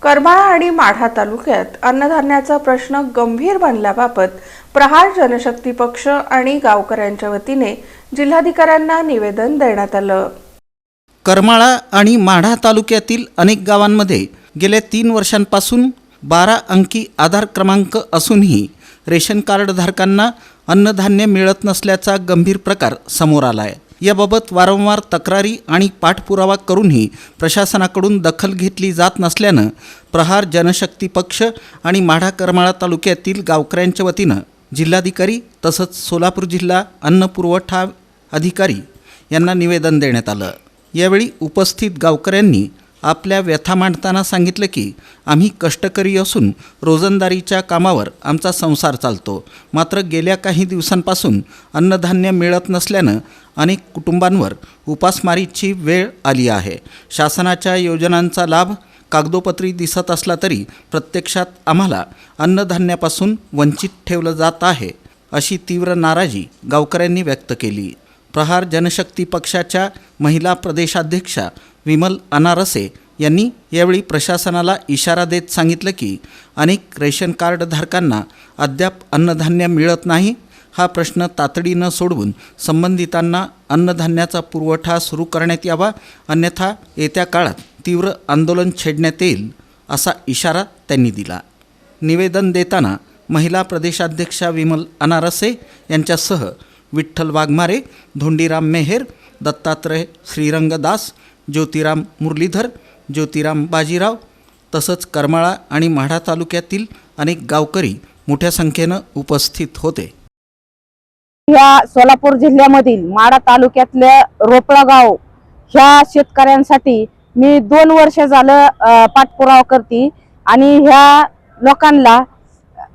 करमाळा आणि माढा तालुक्यात अन्नधान्याचा प्रश्न गंभीर बनल्याबाबत प्रहार जनशक्ती पक्ष आणि गावकऱ्यांच्या वतीने जिल्हाधिकाऱ्यांना निवेदन देण्यात आलं। करमाळा आणि माढा तालुक्यातील अनेक गावांमध्ये गेल्या 3 वर्षांपासून 12 अंकी आधार क्रमांक असूनही रेशन कार्ड धारकांना अन्नधान्य मिळत नसल्याचा गंभीर प्रकार समोर आला आहे। याबाबत वारंवार तक्रारी आणि पाठपुरावा करूनही प्रशासनाकडून दखल घेतली जात नसल्यानं प्रहार जनशक्ती पक्ष आणि माढा करमाळा तालुक्यातील गावकऱ्यांच्या वतीनं जिल्हाधिकारी तसंच सोलापूर जिल्हा अन्न पुरवठा अधिकारी यांना निवेदन देण्यात आलं। यावेळी उपस्थित गावकऱ्यांनी आपल्या व्यथा मांडताना सांगितलं की आम्ही कष्टकरी असून रोजंदारीच्या कामावर आमचा संसार चालतो, मात्र गेल्या काही दिवसांपासून अन्नधान्य मिळत नसल्यानं अनेक कुटुंबांवर उपासमारीची वेळ आली आहे। शासनाच्या योजनांचा लाभ कागदोपत्री दिसत असला तरी प्रत्यक्षात आम्हाला अन्नधान्यापासून वंचित ठेवलं जात आहे, अशी तीव्र नाराजी गावकऱ्यांनी व्यक्त केली। प्रहार जनशक्ती पक्षाच्या महिला प्रदेशाध्यक्षा विमल अनारसे यांनी यावेळी प्रशासनाला इशारा देत सांगितलं की अनेक रेशन कार्ड धारकांना अद्याप अन्नधान्य मिळत नाही। हा प्रश्न तातडीनं सोडवून संबंधितांना अन्नधान्याचा पुरवठा सुरू करण्यात यावा, अन्यथा येत्या काळात तीव्र आंदोलन छेडण्यात येईल, असा इशारा त्यांनी दिला। निवेदन देताना महिला प्रदेशाध्यक्षा विमल अनारसे यांच्यासह विठ्ठल वाघमारे, धोंडीराम मेहेर, दत्तात्रय श्रीरंगदास, ज्योतिराम मुरलीधर, ज्योतिराम बाजीराव तसंच करमाळा आणि माढा तालुक्यातील अनेक गावकरी मोठ्या संख्येनं उपस्थित होते। या सोलापूर जिल्ह्यामधील माढा तालुक्यातल्या रोपळा गाव ह्या शेतकऱ्यांसाठी मी 2 वर्ष झालं पाठपुरावा करते आणि ह्या लोकांना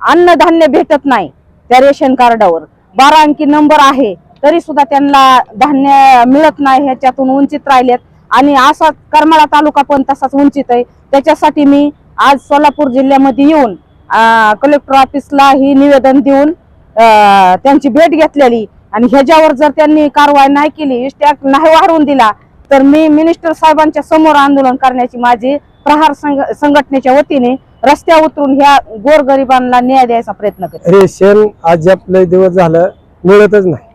अन्नधान्य भेटत नाही। त्या रेशन कार्डावर 12 अंकी नंबर आहे तरी सुद्धा त्यांना धान्य मिळत नाही, ह्याच्यातून वंचित राहिलेत आणि असा करमाळा तालुका पण तसाच वंचित आहे। त्याच्यासाठी मी आज सोलापूर जिल्ह्यामध्ये येऊन कलेक्टर ऑफिसला ही निवेदन देऊन त्यांची भेट घेतलेली आणि ह्याच्यावर जर त्यांनी कारवाई नाही केली, स्टॅक नाही वाढवून दिला तर मी मिनिस्टर साहेबांच्या समोर आंदोलन करण्याची माझी प्रहार संघटनेच्या वतीने रस्त्यावर उतरून ह्या गोरगरिबांना न्याय द्यायचा प्रयत्न करते। रेशन आज आपले दिवस झालं मिळतच नाही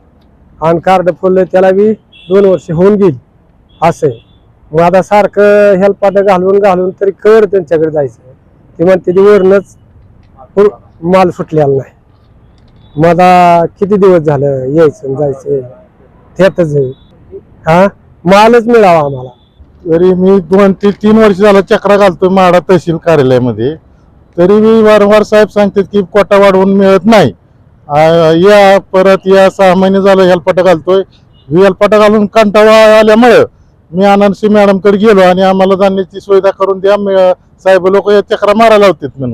आणि कार्ड फुललं त्याला बी 2 वर्ष होऊन गेली असे। मग आता सारखं हेल्पाट घालून तरी कर त्यांच्याकडे जायचं, ते म्हणते ती वरणच माल सुटलेला नाही। मग आता किती दिवस झालं यायचं जायचं त्यातच हा मालच मिळावा आम्हाला। तरी मी 2 ते 3 वर्ष झालं चक्रा घालतोय माढा तहसील कार्यालयामध्ये, तरी मी वारंवार साहेब सांगतात की कोटा वाढवून मिळत नाही। या परत या 6 महिने झालं हेल्पाटा घालतोय, हेल्पाटा घालून कंटाळा आल्यामुळे मी आनंदसी मॅडमकडे गेलो आणि आम्हाला धान्याची सुविधा करून द्या, साहेब लोक चक्रा मारायला होते।